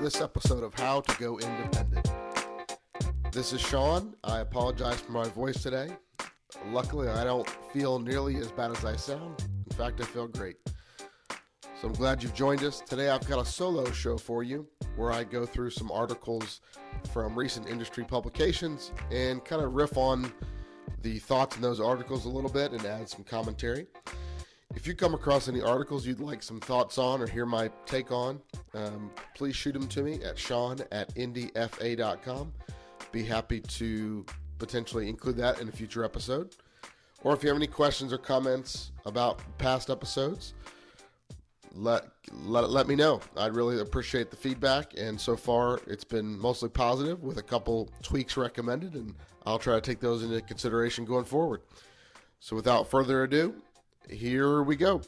this episode of How to Go Independent. This is Sean. I apologize for my voice today. Luckily, I don't feel nearly as bad as I sound. In fact, I feel great. So I'm glad you've joined us. Today I've got a solo show for you where I go through some articles from recent industry publications and kind of riff on the thoughts in those articles a little bit and add some commentary. If you come across any articles you'd like some thoughts on or hear my take on, please shoot them to me at sean@indiefa.com. Be happy to potentially include that in a future episode. Or if you have any questions or comments about past episodes, let me know. I'd really appreciate the feedback, and so far it's been mostly positive with a couple tweaks recommended, and I'll try to take those into consideration going forward. So without further ado, here we go.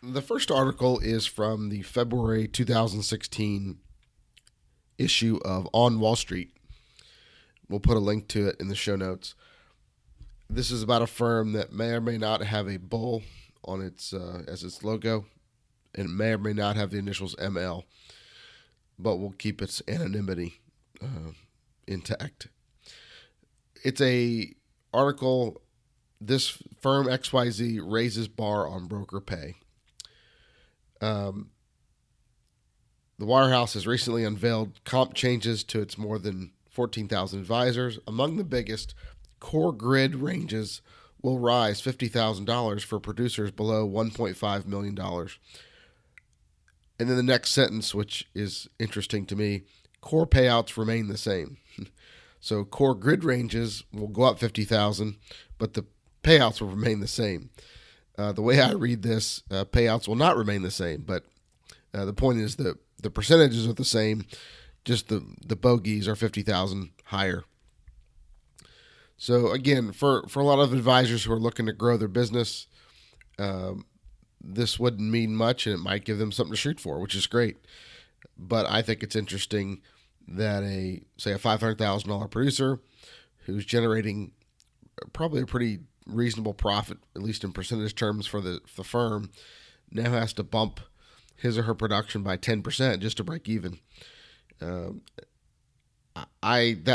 The first article is from the February 2016 issue of On Wall Street. We'll put a link to it in the show notes. This is about a firm that may or may not have a bull on its as its logo, and may or may not have the initials ML, but will keep its anonymity intact. It's a article. This firm XYZ raises bar on broker pay. The wirehouse has recently unveiled comp changes to its more than 14,000 advisors. Among the biggest, core grid ranges will rise $50,000 for producers below $1.5 million. And then the next sentence, which is interesting to me, core payouts remain the same. So core grid ranges will go up $50,000, but the payouts will remain the same. The way I read this, payouts will not remain the same, but the point is that the percentages are the same, just the bogeys are $50,000 higher. So again, for a lot of advisors who are looking to grow their business, this wouldn't mean much, and it might give them something to shoot for, which is great. But I think it's interesting that a $500,000 producer who's generating probably a pretty reasonable profit, at least in percentage terms for the firm, now has to bump his or her production by 10% just to break even. That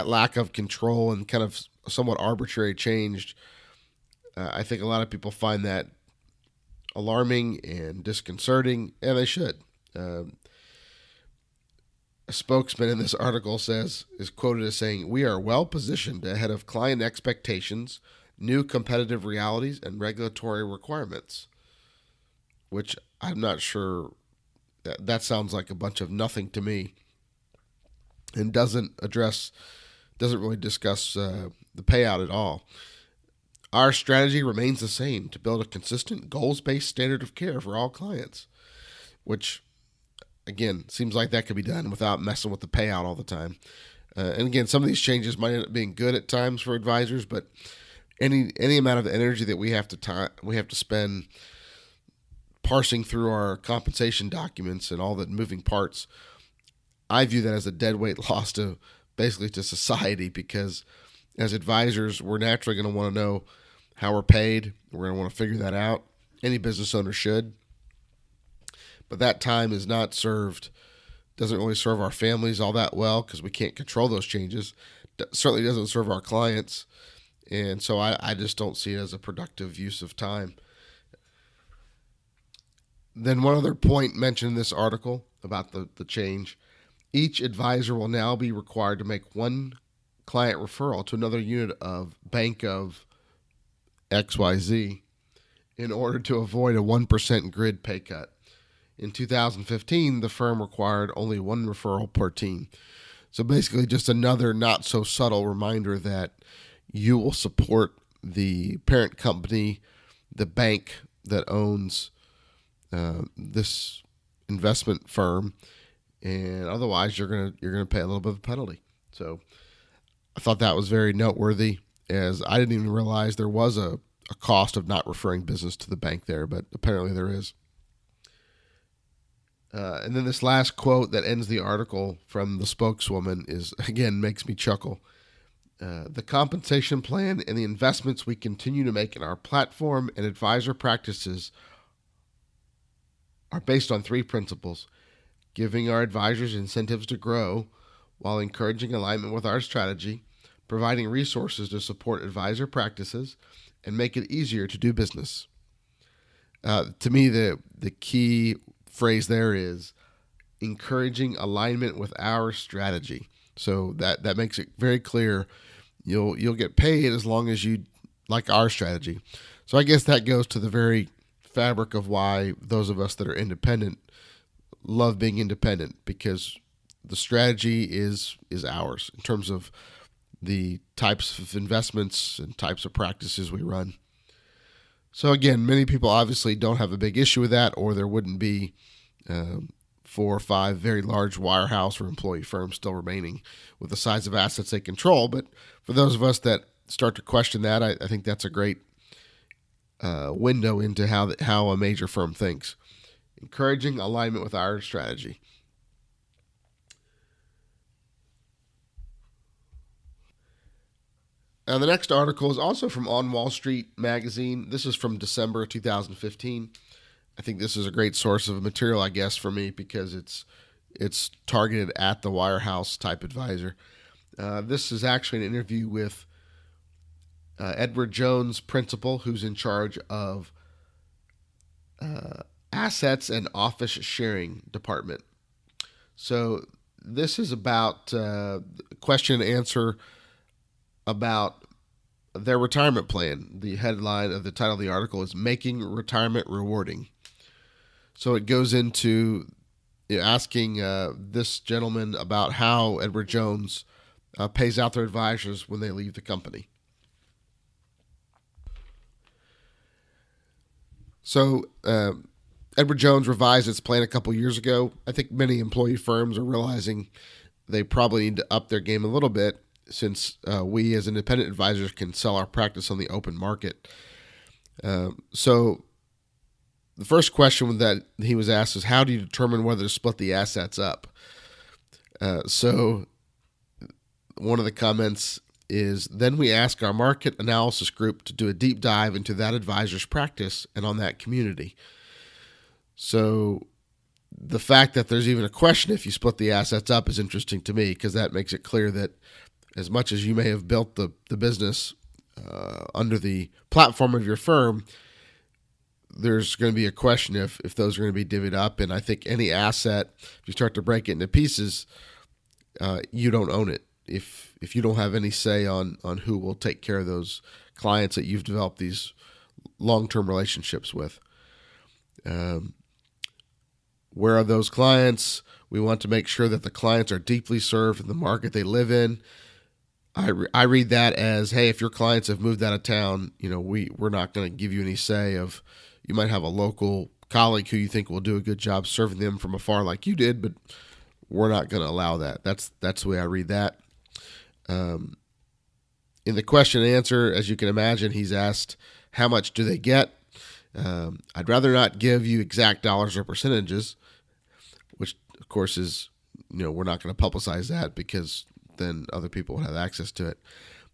lack of control and kind of somewhat arbitrary change, I think a lot of people find that alarming and disconcerting, and they should. A spokesman in this article is quoted as saying, "We are well positioned ahead of client expectations, new competitive realities, and regulatory requirements," which I'm not sure, that sounds like a bunch of nothing to me, and doesn't really discuss the payout at all. Our strategy remains the same, to build a consistent goals-based standard of care for all clients, which again, seems like that could be done without messing with the payout all the time. And again, some of these changes might end up being good at times for advisors, but any amount of energy that we have to spend parsing through our compensation documents and all the moving parts, I view that as a deadweight loss to society, because as advisors, we're naturally going to want to know how we're paid. We're going to want to figure that out. Any business owner should. But that time is not served, doesn't really serve our families all that well, because we can't control those changes. Certainly doesn't serve our clients. And so I just don't see it as a productive use of time. Then one other point mentioned in this article about the change. Each advisor will now be required to make one client referral to another unit of Bank of XYZ in order to avoid a 1% grid pay cut. In 2015, the firm required only one referral per team. So basically just another not so subtle reminder that you will support the parent company, the bank that owns this investment firm, and otherwise you're gonna pay a little bit of a penalty. So I thought that was very noteworthy, as I didn't even realize there was a cost of not referring business to the bank there, but apparently there is. And then this last quote that ends the article from the spokeswoman makes me chuckle. The compensation plan and the investments we continue to make in our platform and advisor practices are based on three principles: giving our advisors incentives to grow while encouraging alignment with our strategy, providing resources to support advisor practices, and make it easier to do business. To me, the key phrase there is encouraging alignment with our strategy. So that makes it very clear you'll get paid as long as you like our strategy. So I guess that goes to the very fabric of why those of us that are independent love being independent, because the strategy is ours in terms of the types of investments and types of practices we run. So again, many people obviously don't have a big issue with that, or there wouldn't be 4 or 5 very large wirehouse or employee firms still remaining with the size of assets they control. But for those of us that start to question that, I think that's a great window into how a major firm thinks. Encouraging alignment with our strategy. The next article is also from On Wall Street magazine. This is from December 2015. I think this is a great source of material, I guess, for me, because it's targeted at the wirehouse type advisor. This is actually an interview with Edward Jones, principal, who's in charge of assets and office sharing department. So this is about question and answer about their retirement plan. The headline of the title of the article is Making Retirement Rewarding. So it goes into asking this gentleman about how Edward Jones pays out their advisors when they leave the company. So Edward Jones revised its plan a couple years ago. I think many employee firms are realizing they probably need to up their game a little bit, since we as independent advisors can sell our practice on the open market. So the first question that he was asked is, how do you determine whether to split the assets up? So one of the comments is, then we ask our market analysis group to do a deep dive into that advisor's practice and on that community. So the fact that there's even a question if you split the assets up is interesting to me, because that makes it clear that as much as you may have built the business under the platform of your firm, there's going to be a question if those are going to be divvied up. And I think any asset, if you start to break it into pieces, you don't own it. If you don't have any say on who will take care of those clients that you've developed these long-term relationships with. Where are those clients? We want to make sure that the clients are deeply served in the market they live in. I read that as, hey, if your clients have moved out of town, we're not going to give you any say of, you might have a local colleague who you think will do a good job serving them from afar like you did, but we're not going to allow that. That's the way I read that. In the question and answer, as you can imagine, he's asked, how much do they get? I'd rather not give you exact dollars or percentages, which of course is, we're not going to publicize that because then other people would have access to it.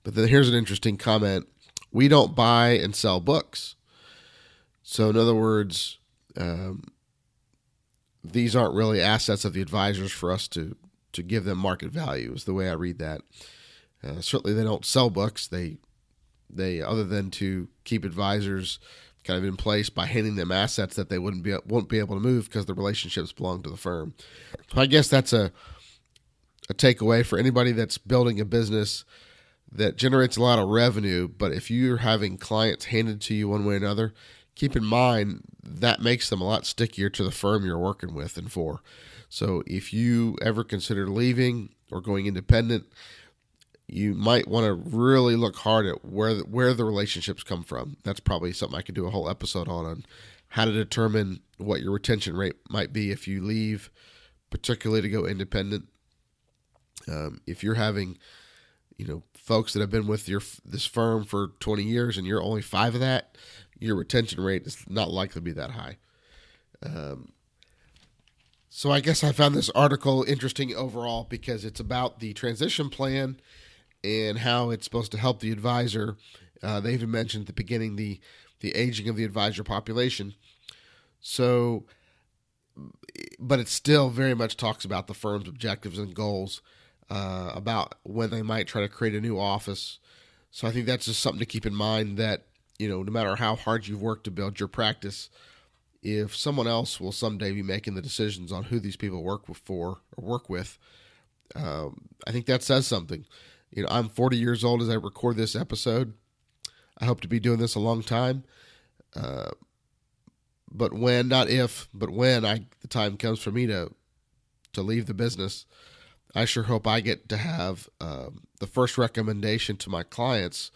But then here's an interesting comment. We don't buy and sell books. So in other words, these aren't really assets of the advisors for us to give them market value, is the way I read that. Certainly they don't sell books. They other than to keep advisors kind of in place by handing them assets that they won't be able to move because the relationships belong to the firm. So I guess that's a takeaway for anybody that's building a business that generates a lot of revenue. But if you're having clients handed to you one way or another, keep in mind that makes them a lot stickier to the firm you're working with and for. So if you ever consider leaving or going independent, you might want to really look hard at where the relationships come from. That's probably something I could do a whole episode on how to determine what your retention rate might be if you leave, particularly to go independent. If you're having, folks that have been with this firm for 20 years and you're only 5 of that, your retention rate is not likely to be that high. So I guess I found this article interesting overall because it's about the transition plan and how it's supposed to help the advisor. They even mentioned at the beginning the aging of the advisor population. So, but it still very much talks about the firm's objectives and goals, about when they might try to create a new office. So I think that's just something to keep in mind, that, no matter how hard you've worked to build your practice, if someone else will someday be making the decisions on who these people work with, I think that says something. I'm 40 years old as I record this episode. I hope to be doing this a long time. But when, not if, but when the time comes for me to leave the business, I sure hope I get to have the first recommendation to my clients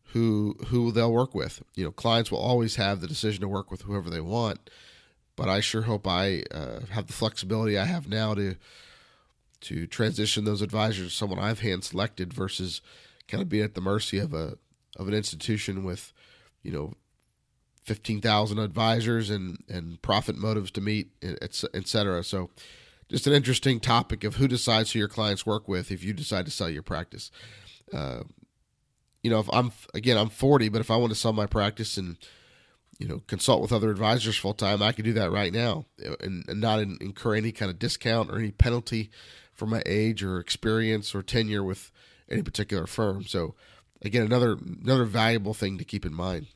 who they'll work with. Clients will always have the decision to work with whoever they want, but I sure hope I have the flexibility I have now to transition those advisors to someone I've hand selected, versus kind of being at the mercy of an institution with 15,000 advisors and profit motives to meet, et cetera. So just an interesting topic of who decides who your clients work with if you decide to sell your practice. If I'm 40, but if I want to sell my practice and, consult with other advisors full time, I could do that right now and not incur any kind of discount or any penalty for my age or experience or tenure with any particular firm. So again, another valuable thing to keep in mind.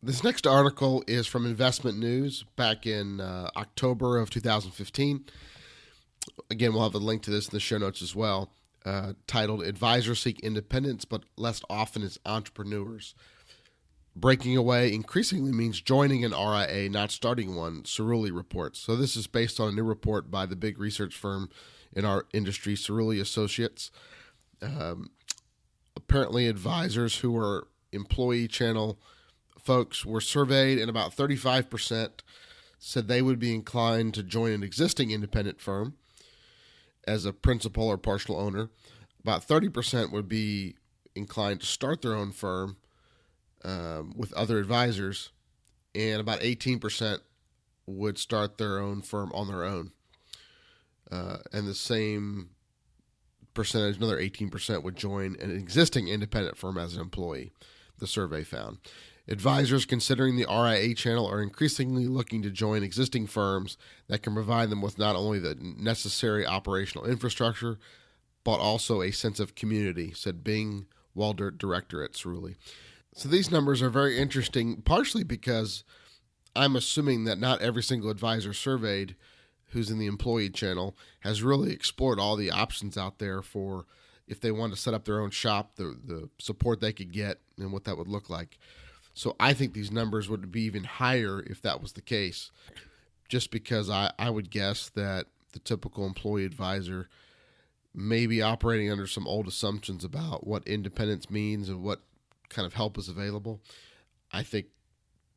This next article is from Investment News back in October of 2015. Again, we'll have a link to this in the show notes as well. Titled "Advisors Seek Independence but Less Often as Entrepreneurs. Breaking away increasingly means joining an RIA, not starting one," Cerulli reports. So this is based on a new report by the big research firm in our industry, Cerulli Associates. Apparently, advisors who are employee channel folks were surveyed, and about 35% said they would be inclined to join an existing independent firm as a principal or partial owner. About 30% would be inclined to start their own firm with other advisors, and about 18% would start their own firm on their own. And the same percentage, another 18%, would join an existing independent firm as an employee, the survey found. Advisors considering the RIA channel are increasingly looking to join existing firms that can provide them with not only the necessary operational infrastructure, but also a sense of community, said Bing Walder, director at Cerulli. So these numbers are very interesting, partially because I'm assuming that not every single advisor surveyed who's in the employee channel has really explored all the options out there for if they want to set up their own shop, the support they could get and what that would look like. So I think these numbers would be even higher if that was the case, just because I would guess that the typical employee advisor may be operating under some old assumptions about what independence means and what kind of help is available. I think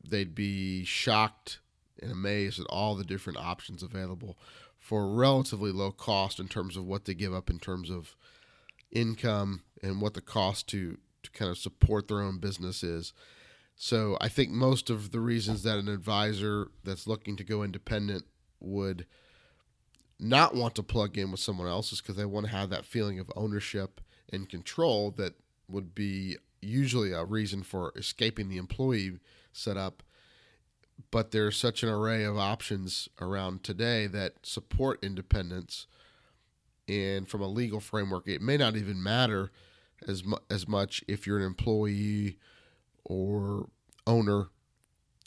they'd be shocked and amazed at all the different options available for relatively low cost in terms of what they give up in terms of income and what the cost to kind of support their own business is. So I think most of the reasons that an advisor that's looking to go independent would not want to plug in with someone else is because they want to have that feeling of ownership and control that would be usually a reason for escaping the employee setup. But there's such an array of options around today that support independence. And from a legal framework, it may not even matter as much if you're an employee or owner,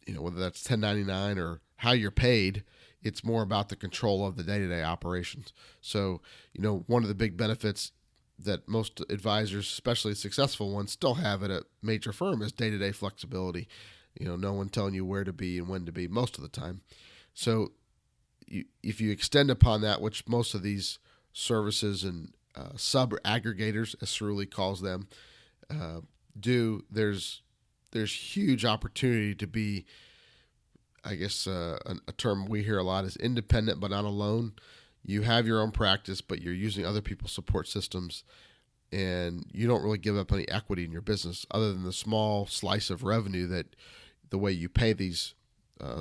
whether that's 1099 or how you're paid. It's more about the control of the day-to-day operations. So, one of the big benefits that most advisors, especially successful ones, still have at a major firm is day-to-day flexibility. No one telling you where to be and when to be most of the time. So if you extend upon that, which most of these services and sub-aggregators, as Cerulli calls them, do, there's huge opportunity to be, I guess a term we hear a lot is independent but not alone. You have your own practice, but you're using other people's support systems, and you don't really give up any equity in your business other than the small slice of revenue that the way you pay these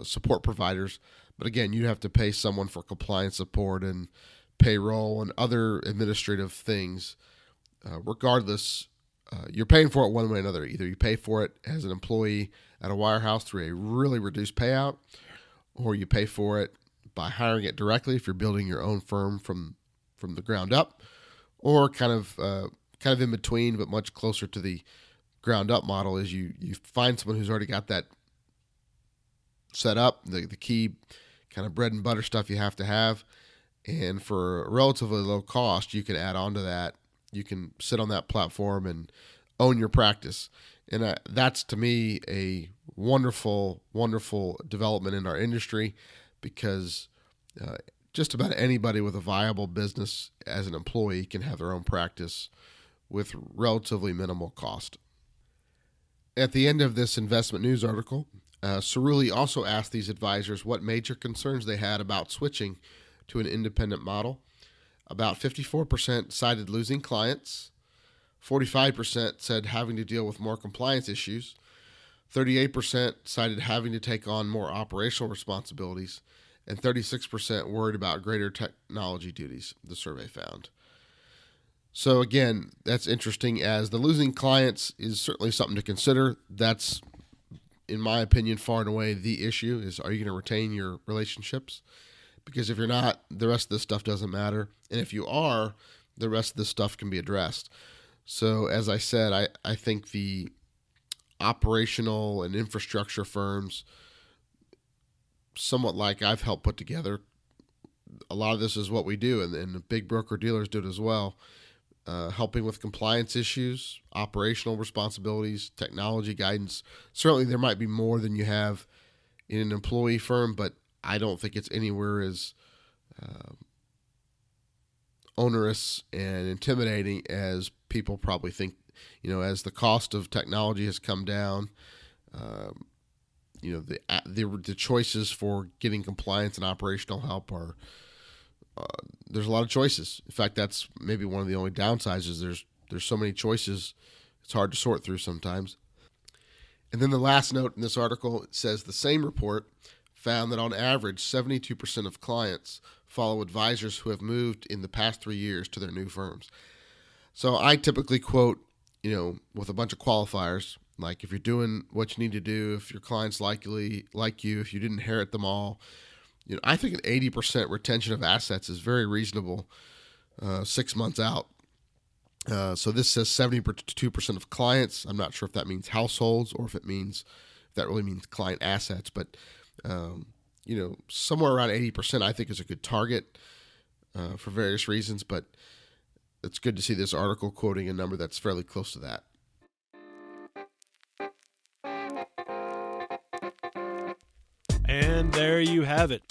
support providers. But again, you have to pay someone for compliance support and payroll and other administrative things, regardless, you're paying for it one way or another. Either you pay for it as an employee at a wirehouse through a really reduced payout, or you pay for it by hiring it directly if you're building your own firm from the ground up, or kind of in between, but much closer to the ground up model is you find someone who's already got that set up, the key kind of bread and butter stuff you have to have, and for a relatively low cost, you can add on to that. You can sit on that platform and own your practice. And that's, to me, a wonderful, wonderful development in our industry, because just about anybody with a viable business as an employee can have their own practice with relatively minimal cost. At the end of this investment news article, Cerulli also asked these advisors what major concerns they had about switching to an independent model. About 54% cited losing clients, 45% said having to deal with more compliance issues, 38% cited having to take on more operational responsibilities, and 36% worried about greater technology duties, the survey found. So again, that's interesting, as the losing clients is certainly something to consider. That's, in my opinion, far and away the issue is, are you going to retain your relationships? Because if you're not, the rest of this stuff doesn't matter. And if you are, the rest of this stuff can be addressed. So as I said, I think the operational and infrastructure firms, somewhat like I've helped put together, a lot of this is what we do, and the big broker-dealers do it as well, helping with compliance issues, operational responsibilities, technology guidance. Certainly there might be more than you have in an employee firm, but I don't think it's anywhere as onerous and intimidating as people probably think. As the cost of technology has come down, the choices for getting compliance and operational help are there's a lot of choices. In fact, that's maybe one of the only downsides is there's so many choices, it's hard to sort through sometimes. And then the last note in this article says the same report found that on average 72% of clients follow advisors who have moved in the past 3 years to their new firms. So I typically quote, with a bunch of qualifiers, like if you're doing what you need to do, if your clients likely like you, if you didn't inherit them all, I think an 80% retention of assets is very reasonable 6 months out. So this says 72% of clients. I'm not sure if that means households or if that really means client assets, but somewhere around 80% I think is a good target for various reasons, but it's good to see this article quoting a number that's fairly close to that. And there you have it.